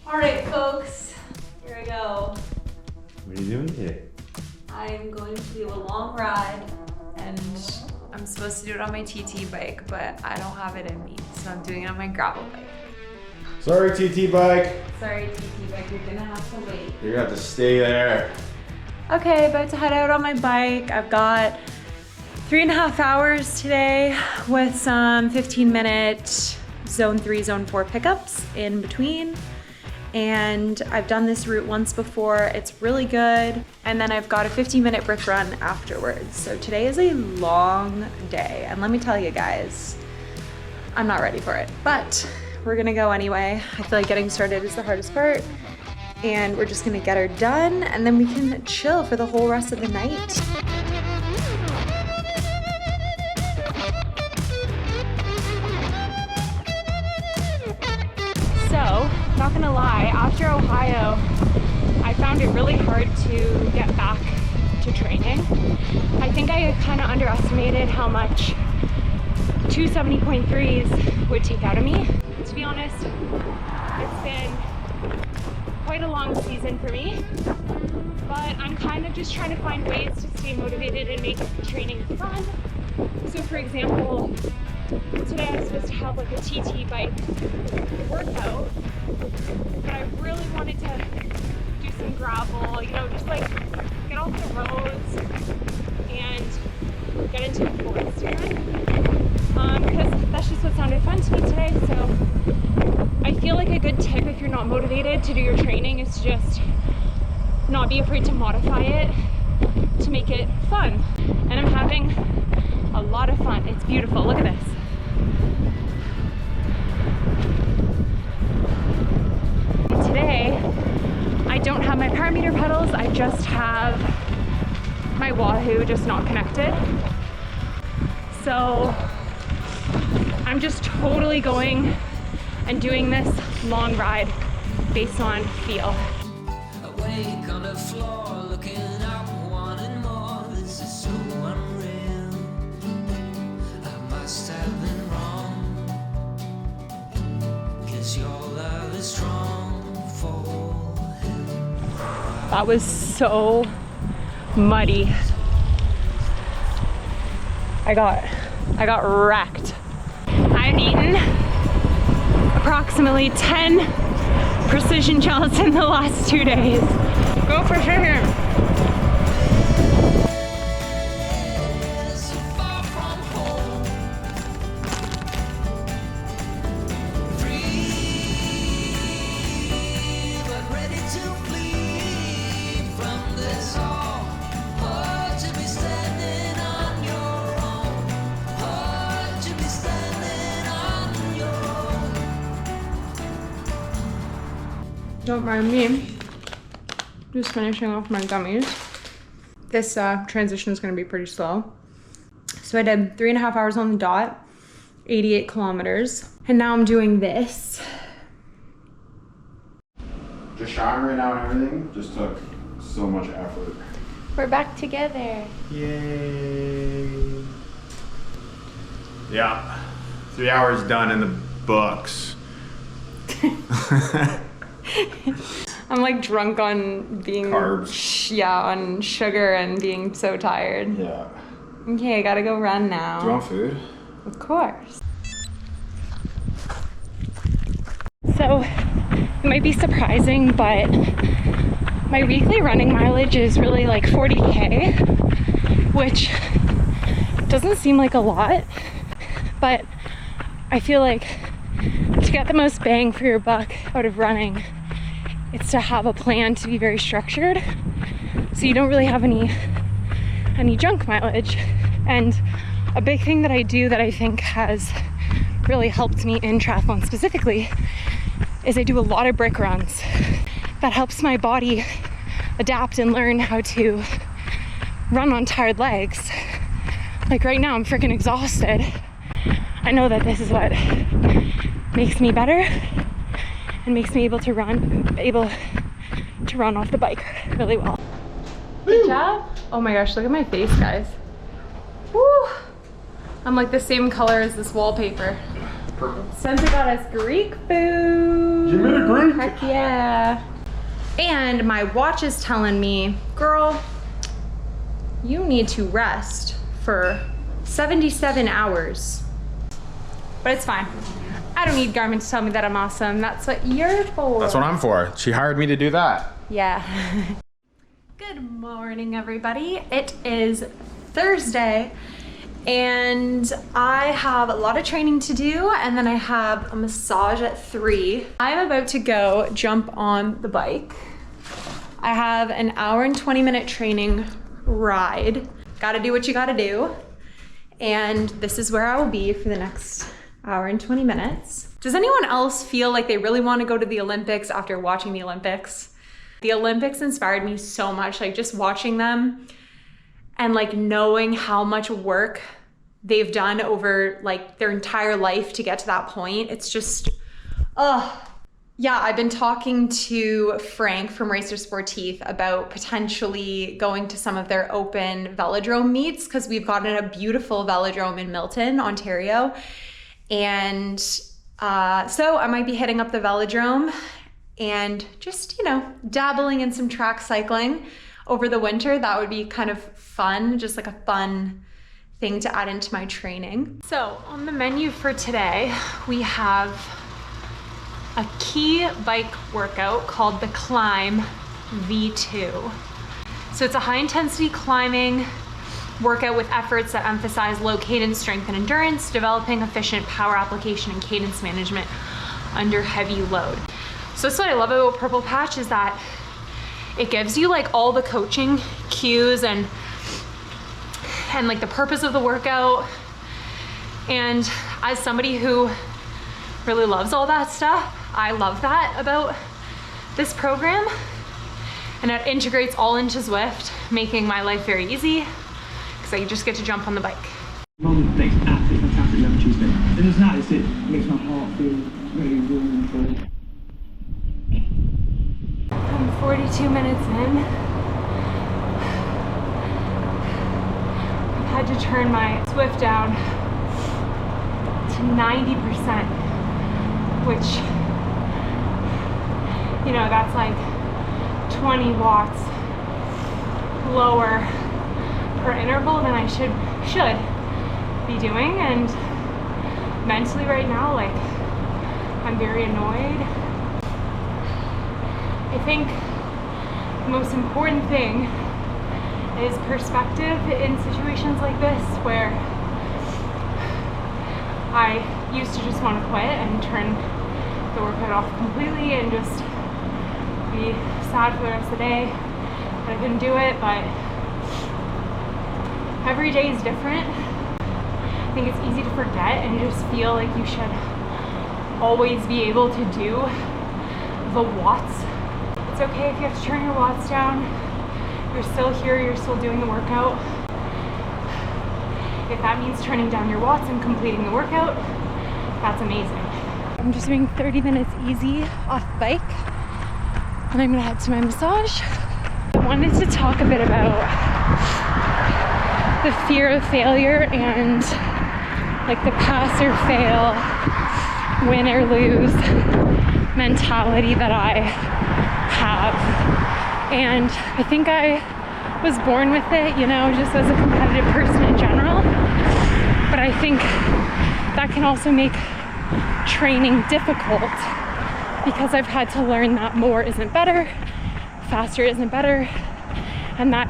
All right, folks, here I go. What are you doing today? I'm going to do a long ride, and I'm supposed to do it on my TT bike, but I don't have it in me, so I'm doing it on my gravel bike. Sorry, TT bike. Sorry, TT bike, you're gonna have to wait. You're gonna have to stay there. Okay, about to head out on my bike. I've got 3.5 hours today with some 15-minute zone 3, zone 4 pickups in between. And I've done this route once before. It's really good. And then I've got a 15-minute brick run afterwards. So today is a long day. And let me tell you guys, I'm not ready for it, but we're gonna go anyway. I feel like getting started is the hardest part. And we're just gonna get her done, and then we can chill for the whole rest of the night. So, not gonna lie, after Ohio, I found it really hard to get back to training. I think I kind of underestimated how much 270.3s would take out of me. To be honest, it's been quite a long season for me, but I'm kind of just trying to find ways to stay motivated and make training fun. So for example, today I was supposed to have like a TT bike workout, but I really wanted to do some gravel, you know, just like get off the roads and get into the forest again. Because that's just what sounded fun to me today. So I feel like a good tip if you're not motivated to do your training is to just not be afraid to modify it to make it fun. And I'm having a lot of fun. It's beautiful. Look at this. Today, I don't have my power meter pedals. I just have my Wahoo just not connected. So I'm just totally going and doing this long ride based on feel. Awake on the floor, looking up, wanting more. This is so unreal. I must have been wrong, 'cause your love is strong for him. That was so muddy. I got wrecked. I've eaten approximately 10 precision gels in the last 2 days. Go for sugar. So far from home, free, but ready to flee from this all. Hard to be standing on your own. Hard to be standing on your own. Don't mind me. Just finishing off my gummies. This transition is going to be pretty slow. So I did 3.5 hours on the dot, 88 kilometers. And now I'm doing this. Just showering right now and everything just took so much effort. We're back together. Yay. Yeah. 3 hours done in the books. I'm like drunk on being Carbs. Yeah, on sugar and being so tired. Yeah. Okay, I gotta go run now. Do you want food? Of course. So, it might be surprising, but my weekly running mileage is really like 40K, which doesn't seem like a lot, but I feel like to get the most bang for your buck out of running, it's to have a plan, to be very structured, so you don't really have any junk mileage. And a big thing that I do that I think has really helped me in triathlon specifically is I do a lot of brick runs. That helps my body adapt and learn how to run on tired legs. Like right now I'm freaking exhausted. I know that this is what makes me better and makes me able to run off the bike really well. Good job. Oh my gosh, look at my face, guys. Woo! I'm like the same color as this wallpaper. Purple. Santa got us Greek food. You made a great. Heck yeah. And my watch is telling me, girl, you need to rest for 77 hours. But it's fine. I don't need Garmin to tell me that I'm awesome. That's what you're for. That's what I'm for. She hired me to do that. Yeah. Good morning, everybody. It is Thursday, and I have a lot of training to do, and then I have a massage at 3. I'm about to go jump on the bike. I have an hour and 20-minute training ride. Gotta do what you gotta do. And this is where I will be for the next hour and 20 minutes. Does anyone else feel like they really want to go to the Olympics after watching the Olympics? The Olympics inspired me so much, like just watching them and like knowing how much work they've done over like their entire life to get to that point. It's just, yeah, I've been talking to Frank from Racer Sportif about potentially going to some of their open velodrome meets because we've gotten a beautiful velodrome in Milton, Ontario. And so I might be hitting up the velodrome and just, you know, dabbling in some track cycling over the winter. That would be kind of fun, just like a fun thing to add into my training. So on the menu for today, we have a key bike workout called the Climb V2. So it's a high intensity climbing workout with efforts that emphasize low cadence strength and endurance, developing efficient power application and cadence management under heavy load. So that's what I love about Purple Patch is that it gives you like all the coaching cues and like the purpose of the workout. And as somebody who really loves all that stuff, I love that about this program. And it integrates all into Zwift, making my life very easy because I just get to jump on the bike. Makes absolutely fantastic lemon cheese bit. It is nice, it makes my heart feel really warm and full. I'm 42 minutes in. I've had to turn my Zwift down to 90%, which, you know, that's like 20 watts lower per interval than I should be doing. And mentally right now, like, I'm very annoyed. I think the most important thing is perspective in situations like this where I used to just want to quit and turn the workout off completely and just be sad for the rest of the day that I couldn't do it, but every day is different. I think it's easy to forget and just feel like you should always be able to do the watts. It's okay if you have to turn your watts down. You're still here, you're still doing the workout. If that means turning down your watts and completing the workout, that's amazing. I'm just doing 30 minutes easy off the bike, and I'm gonna head to my massage. I wanted to talk a bit about the fear of failure and like the pass or fail, win or lose mentality that I have. And I think I was born with it, you know, just as a competitive person in general. But I think that can also make training difficult because I've had to learn that more isn't better, faster isn't better, and that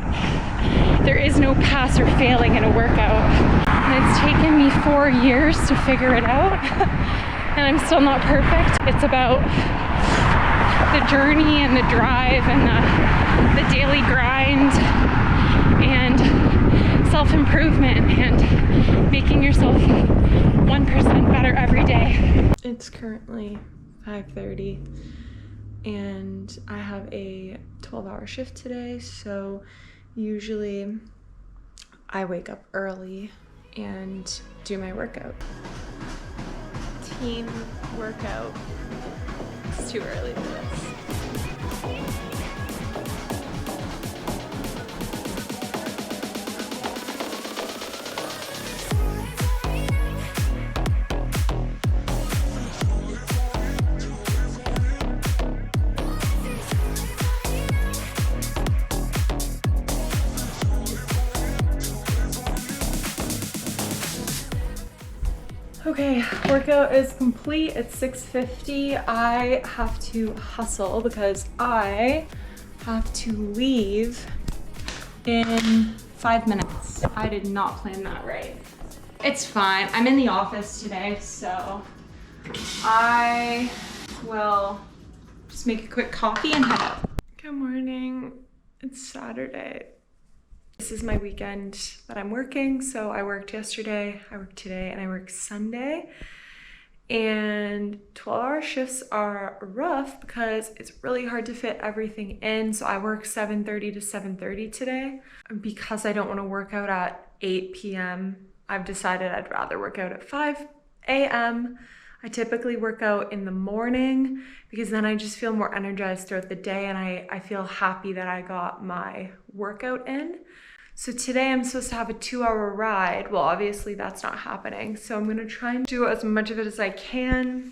there is no pass or failing in a workout. And it's taken me 4 years to figure it out, and I'm still not perfect. It's about the journey and the drive and the daily grind and self-improvement and making yourself 1% better every day. It's currently 5:30 and I have a 12-hour shift today, so usually I wake up early and do my workout. Team workout. It's too early for this. Okay, workout is complete. It's 6:50. I have to hustle because I have to leave in 5 minutes. I did not plan that right. It's fine. I'm in the office today, so I will just make a quick coffee and head out. Good morning. It's Saturday. This is my weekend that I'm working. So I worked yesterday, I worked today, and I work Sunday. And 12-hour shifts are rough because it's really hard to fit everything in. So I work 7:30 to 7:30 today. Because I don't want to work out at 8 p.m., I've decided I'd rather work out at 5 a.m. I typically work out in the morning because then I just feel more energized throughout the day, and I feel happy that I got my workout in. So today I'm supposed to have a 2-hour ride. Well, obviously that's not happening. So I'm gonna try and do as much of it as I can,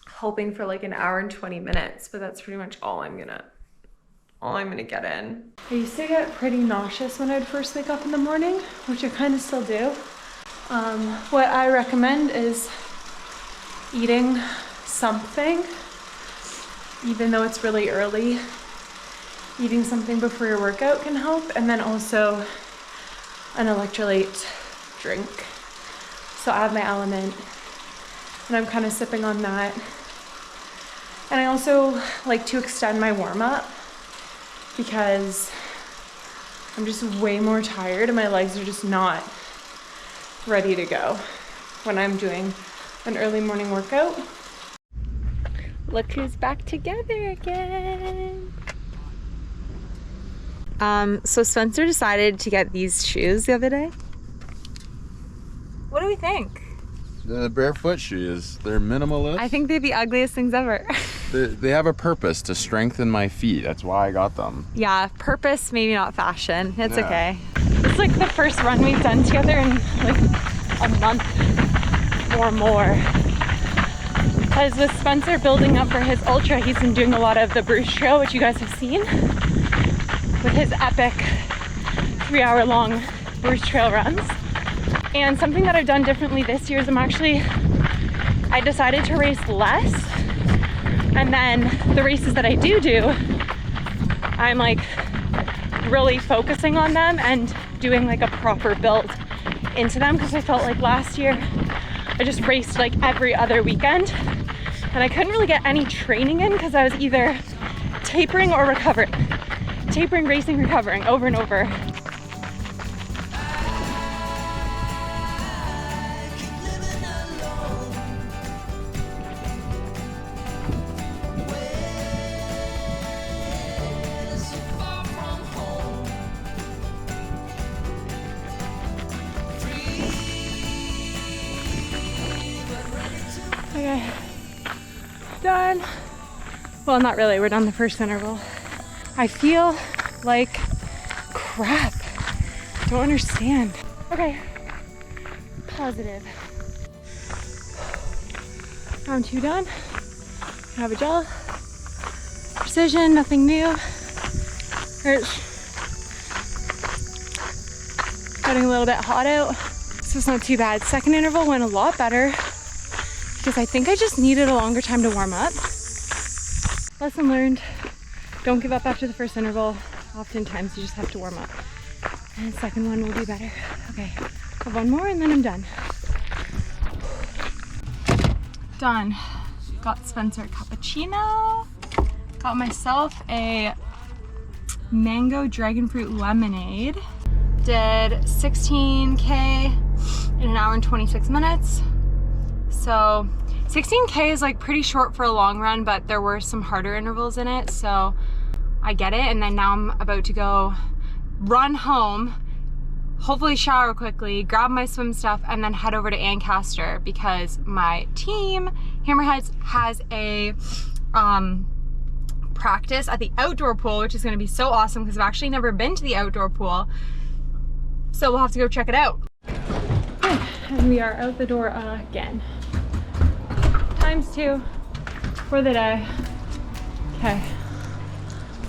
hoping for like an hour and 20 minutes, but that's pretty much all I'm gonna get in. I used to get pretty nauseous when I'd first wake up in the morning, which I kind of still do. What I recommend is eating something, even though it's really early. Eating something before your workout can help, and then also an electrolyte drink. So I have my Element, and I'm kind of sipping on that. And I also like to extend my warm-up because I'm just way more tired and my legs are just not ready to go when I'm doing an early morning workout. Look who's back together again. So Spencer decided to get these shoes the other day. What do we think? The barefoot shoes, they're minimalist. I think they're the ugliest things ever. They have a purpose to strengthen my feet. That's why I got them. Yeah, purpose, maybe not fashion. It's Yeah. okay. It's like the first run we've done together in like a month or more. Because with Spencer building up for his ultra, he's been doing a lot of the Bruce Trail, which you guys have seen, with his epic 3-hour long Bruce Trail runs. And something that I've done differently this year is I decided to race less, and then the races that I do, I'm like really focusing on them and doing like a proper build into them, because I felt like last year I just raced like every other weekend and I couldn't really get any training in because I was either tapering or recovering. Tapering, racing, recovering over and over. Okay, done. Well, not really, we're done the first interval. I feel like crap. Don't understand. Okay, positive. Round 2 done. Have a gel. Precision, nothing new. It's getting a little bit hot out. So it's not too bad. Second interval went a lot better because I think I just needed a longer time to warm up. Lesson learned. Don't give up after the first interval. Oftentimes you just have to warm up. And the second one will be better. Okay, have one more and then I'm done. Done. Got Spencer a cappuccino. Got myself a mango dragon fruit lemonade. Did 16K in an hour and 26 minutes. So 16K is like pretty short for a long run, but there were some harder intervals in it, so I get it. And then now I'm about to go run home, hopefully shower quickly, grab my swim stuff, and then head over to Ancaster because my team, Hammerheads, has a practice at the outdoor pool, which is gonna be so awesome because I've actually never been to the outdoor pool. So we'll have to go check it out. And we are out the door again. ×2 for the day. Okay,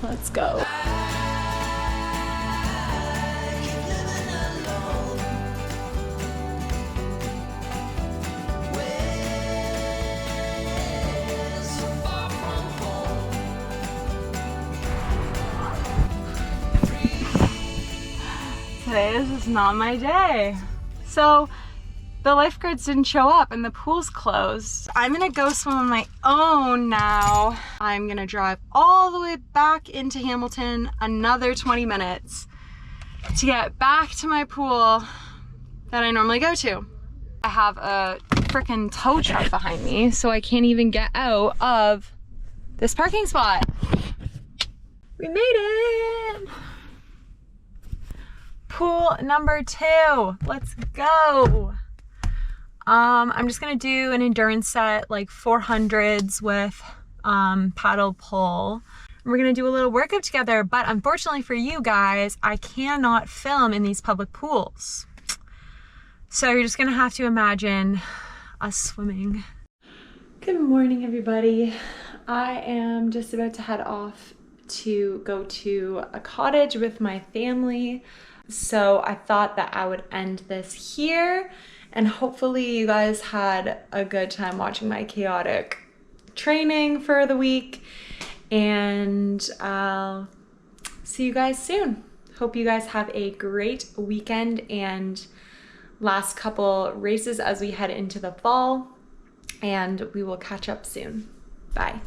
let's go. today. This is not my day. So the lifeguards didn't show up and the pool's closed. I'm gonna go swim on my own now. I'm gonna drive all the way back into Hamilton, another 20 minutes to get back to my pool that I normally go to. I have a freaking tow truck behind me, so I can't even get out of this parking spot. We made it! Pool number 2, let's go. I'm just gonna do an endurance set, like 400s with paddle pull. We're gonna do a little workout together, but unfortunately for you guys, I cannot film in these public pools. So you're just gonna have to imagine us swimming. Good morning, everybody. I am just about to head off to go to a cottage with my family. So I thought that I would end this here, and hopefully you guys had a good time watching my chaotic training for the week, and I'll see you guys soon. Hope you guys have a great weekend and last couple races as we head into the fall, and we will catch up soon. Bye.